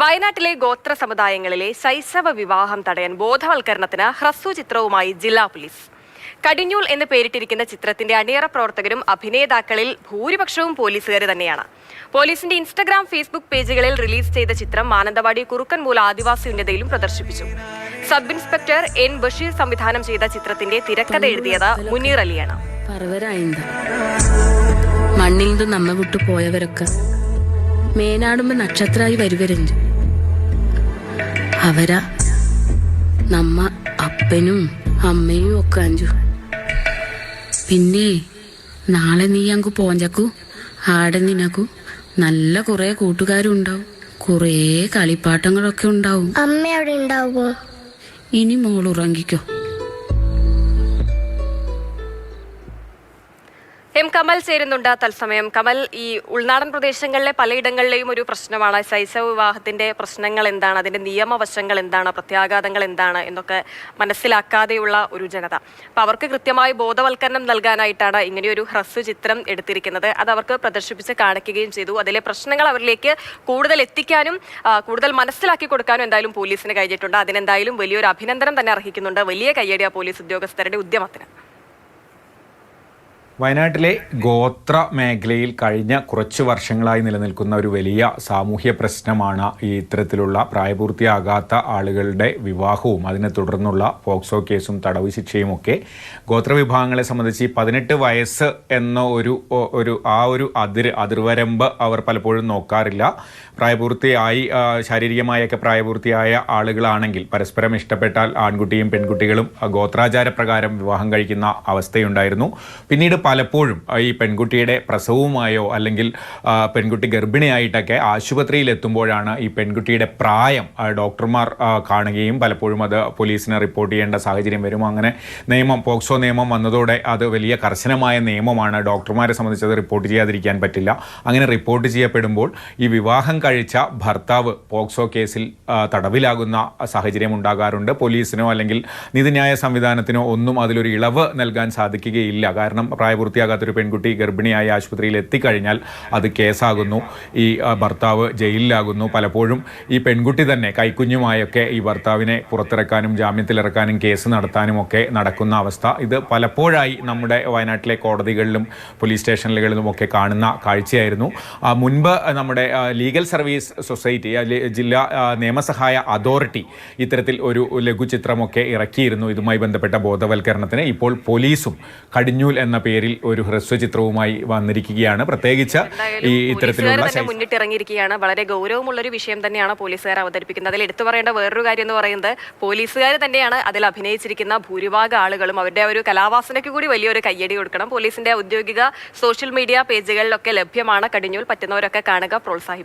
വയനാട്ടിലെ ഗോത്ര സമുദായങ്ങളിലെ ശൈശവ വിവാഹം തടയാൻ ബോധവൽക്കരണത്തിന് ഹ്രസ്വ ചിത്രവുമായി ജില്ലാ പോലീസ്. കടിഞ്ഞൂൽ എന്ന് പേരിട്ടിരിക്കുന്ന ചിത്രത്തിന്റെ അണിയറ പ്രവർത്തകരും അഭിനേതാക്കളിൽ ഭൂരിപക്ഷവും പോലീസുകാർ തന്നെയാണ്. പോലീസിന്റെ ഇൻസ്റ്റഗ്രാം, ഫേസ്ബുക്ക് പേജുകളിൽ റിലീസ് ചെയ്ത ചിത്രം മാനന്തവാടി കുറുക്കൻമൂല ആദിവാസി ഉന്നതയിലും പ്രദർശിപ്പിച്ചു. സബ് ഇൻസ്പെക്ടർ എൻ ബഷീർ സംവിധാനം ചെയ്ത ചിത്രത്തിന്റെ തിരക്കഥ എഴുതിയത് മുനീർ അലിയാണ്. മണ്ണിൽ നിന്ന് നമ്മ വിട്ടു പോയവരൊക്കെ മേനാടുമ്പോ നക്ഷത്രായി വരുവരുണ്ട്. അവരാ നമ്മ അപ്പനും അമ്മയും ഒക്കെ അഞ്ചു. പിന്നെ നാളെ നീ അങ്ങ് പോഞ്ചക്കു ആടെ നിനക്കു നല്ല കുറെ കൂട്ടുകാരും ഉണ്ടാവും, കുറെ കളിപ്പാട്ടങ്ങളൊക്കെ ഉണ്ടാവും. അമ്മ അവിടെ ഉണ്ടാവുമോ? ഇനി മോൾ ഉറങ്ങിക്കോ. എം കമൽ ചേരുന്നുണ്ട് തത്സമയം. കമൽ, ഈ ഉൾനാടൻ പ്രദേശങ്ങളിലെ പലയിടങ്ങളിലെയും ഒരു പ്രശ്നമാണ് ശൈശവ വിവാഹത്തിന്റെ പ്രശ്നങ്ങൾ എന്താണ്, അതിന്റെ നിയമവശങ്ങൾ എന്താണ്, പ്രത്യാഘാതങ്ങൾ എന്താണ് എന്നൊക്കെ മനസ്സിലാക്കാതെയുള്ള ഒരു ജനത. അപ്പൊ അവർക്ക് കൃത്യമായി ബോധവൽക്കരണം നൽകാനായിട്ടാണ് ഇങ്ങനെയൊരു ഹ്രസ്വ ചിത്രം എടുത്തിരിക്കുന്നത്. അത് അവർക്ക് പ്രദർശിപ്പിച്ച് കാണിക്കുകയും ചെയ്തു. അതിലെ പ്രശ്നങ്ങൾ അവരിലേക്ക് കൂടുതൽ എത്തിക്കാനും കൂടുതൽ മനസ്സിലാക്കി കൊടുക്കാനും എന്തായാലും പോലീസിന് കഴിഞ്ഞിട്ടുണ്ട്. അതിനെന്തായാലും വലിയൊരു അഭിനന്ദനം തന്നെ അർഹിക്കുന്നുണ്ട്. വലിയ കയ്യടിയ പോലീസ് ഉദ്യോഗസ്ഥരുടെ ഉദ്യമത്തിന്. വയനാട്ടിലെ ഗോത്ര മേഖലയിൽ കഴിഞ്ഞ കുറച്ച് വർഷങ്ങളായി നിലനിൽക്കുന്ന ഒരു വലിയ സാമൂഹ്യ പ്രശ്നമാണ് ഈ ഇത്തരത്തിലുള്ള പ്രായപൂർത്തിയാകാത്ത ആളുകളുടെ വിവാഹവും അതിനെ തുടർന്നുള്ള പോക്സോ കേസും തടവ് ശിക്ഷയും ഒക്കെ. ഗോത്രവിഭാഗങ്ങളെ സംബന്ധിച്ച് 18 വയസ്സ് എന്ന ഒരു അതിർവരമ്പ് അവർ പലപ്പോഴും നോക്കാറില്ല. പ്രായപൂർത്തിയായി ശാരീരികമായൊക്കെ പ്രായപൂർത്തിയായ ആളുകളാണെങ്കിൽ പരസ്പരം ഇഷ്ടപ്പെട്ടാൽ ആൺകുട്ടിയും പെൺകുട്ടികളും ഗോത്രാചാരപ്രകാരം വിവാഹം കഴിക്കുന്ന അവസ്ഥയുണ്ടായിരുന്നു. പിന്നീട് പലപ്പോഴും ഈ പെൺകുട്ടിയുടെ പ്രസവവുമായോ അല്ലെങ്കിൽ പെൺകുട്ടി ഗർഭിണിയായിട്ടൊക്കെ ആശുപത്രിയിൽ എത്തുമ്പോഴാണ് ഈ പെൺകുട്ടിയുടെ പ്രായം ഡോക്ടർമാർ കാണുകയും പലപ്പോഴും അത് പോലീസിന് റിപ്പോർട്ട് ചെയ്യേണ്ട സാഹചര്യം വരും. അങ്ങനെ പോക്സോ നിയമം വന്നതോടെ അത് വലിയ കർശനമായ നിയമമാണ്. ഡോക്ടർമാരെ സംബന്ധിച്ച് അത് റിപ്പോർട്ട് ചെയ്യാതിരിക്കാൻ പറ്റില്ല. അങ്ങനെ റിപ്പോർട്ട് ചെയ്യപ്പെടുമ്പോൾ ഈ വിവാഹം കഴിച്ച ഭർത്താവ് പോക്സോ കേസിൽ തടവിലാകുന്ന സാഹചര്യം ഉണ്ടാകാറുണ്ട്. പോലീസിനോ അല്ലെങ്കിൽ നീതിന്യായ സംവിധാനത്തിനോ ഒന്നും അതിലൊരു ഇളവ് നൽകാൻ സാധിക്കുകയില്ല. കാരണം പ്രായപൂർത്തിയാകാത്തൊരു പെൺകുട്ടി ഗർഭിണിയായി ആശുപത്രിയിൽ എത്തിക്കഴിഞ്ഞാൽ അത് കേസാകുന്നു, ഈ ഭർത്താവ് ജയിലിലാകുന്നു. പലപ്പോഴും ഈ പെൺകുട്ടി തന്നെ കൈക്കുഞ്ഞുമായൊക്കെ ഈ ഭർത്താവിനെ പുറത്തിറക്കാനും ജാമ്യത്തിലിറക്കാനും കേസ് നടത്താനും ഒക്കെ നടക്കുന്ന അവസ്ഥ ഇത് പലപ്പോഴായി നമ്മുടെ വയനാട്ടിലെ കോടതികളിലും പോലീസ് സ്റ്റേഷനുകളിലും ഒക്കെ കാണുന്ന കാഴ്ചയായിരുന്നു. മുൻപ് നമ്മുടെ ലീഗൽ സർവീസ് സൊസൈറ്റി, ജില്ലാ നിയമസഹായ അതോറിറ്റി ഇത്തരത്തിൽ ഒരു ലഘുചിത്രമൊക്കെ ഇറക്കിയിരുന്നു ഇതുമായി ബന്ധപ്പെട്ട ബോധവൽക്കരണത്തിന്. ഇപ്പോൾ പോലീസും കടിഞ്ഞൂൽ എന്ന പേരിൽ ഒരു ഹ്രസ്വചിത്രവുമായി വന്നിരിക്കുകയാണ്. പ്രത്യേകിച്ച് ഈ ഇത്തരത്തിലുള്ള മുന്നിട്ടിറങ്ങിയിരിക്കുകയാണ്. വളരെ ഗൗരവമുള്ളൊരു വിഷയം തന്നെയാണ് പോലീസുകാർ അവതരിപ്പിക്കുന്നത്. അതിൽ എടുത്തു പറയേണ്ട വേറൊരു കാര്യം എന്ന് പറയുന്നത് പോലീസുകാർ തന്നെയാണ് അതിൽ അഭിനയിച്ചിരിക്കുന്ന ഭൂരിഭാഗം ആളുകളും. അവരുടെ ഒരു കലാവാസനയ്ക്ക് കൂടി വലിയൊരു കയ്യടി കൊടുക്കണം. പോലീസിന്റെ ഔദ്യോഗിക സോഷ്യൽ മീഡിയ പേജുകളിലൊക്കെ ലഭ്യമാണ് കടിഞ്ഞൂൽ. പറ്റുന്നവരൊക്കെ കാണുക, പ്രോത്സാഹിപ്പിക്കുക.